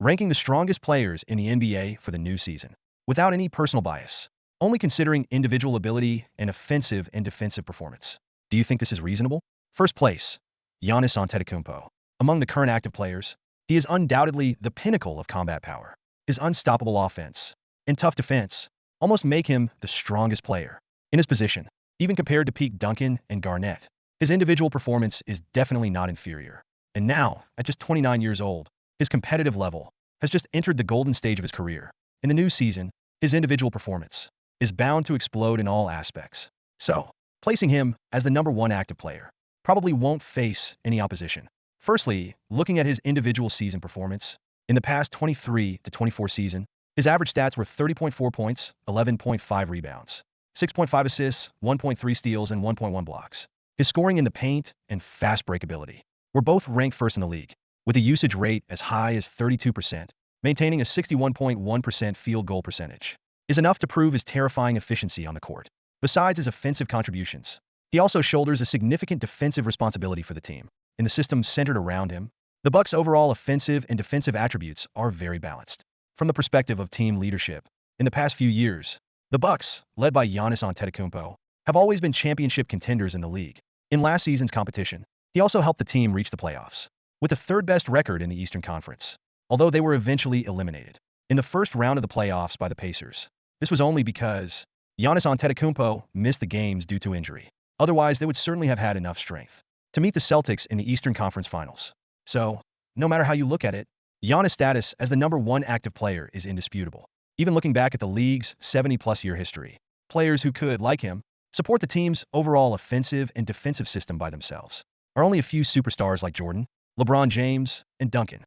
ranking the strongest players in the NBA for the new season, without any personal bias, only considering individual ability and offensive and defensive performance. Do you think this is reasonable? First place, Giannis Antetokounmpo. Among the current active players, he is undoubtedly the pinnacle of combat power. His unstoppable offense and tough defense almost make him the strongest player in his position, even compared to peak Duncan and Garnett. His individual performance is definitely not inferior. And now, at just 29 years old, his competitive level has just entered the golden stage of his career. In the new season, his individual performance is bound to explode in all aspects. So, placing him as the number one active player probably won't face any opposition. Firstly, looking at his individual season performance, in the past 23 to 24 season, his average stats were 30.4 points, 11.5 rebounds, 6.5 assists, 1.3 steals, and 1.1 blocks. His scoring in the paint and fast break ability were both ranked first in the league, with a usage rate as high as 32%, maintaining a 61.1% field goal percentage, is enough to prove his terrifying efficiency on the court. Besides his offensive contributions, he also shoulders a significant defensive responsibility for the team. In the system centered around him, the Bucks' overall offensive and defensive attributes are very balanced. From the perspective of team leadership, in the past few years, the Bucks, led by Giannis Antetokounmpo, have always been championship contenders in the league. In last season's competition, he also helped the team reach the playoffs, with the third-best record in the Eastern Conference, although they were eventually eliminated in the first round of the playoffs by the Pacers. This was only because Giannis Antetokounmpo missed the games due to injury. Otherwise, they would certainly have had enough strength to meet the Celtics in the Eastern Conference Finals. So, no matter how you look at it, Giannis' status as the number one active player is indisputable. Even looking back at the league's 70-plus year history, players who could, like him, support the team's overall offensive and defensive system by themselves are only a few superstars like Jordan, LeBron James, and Duncan.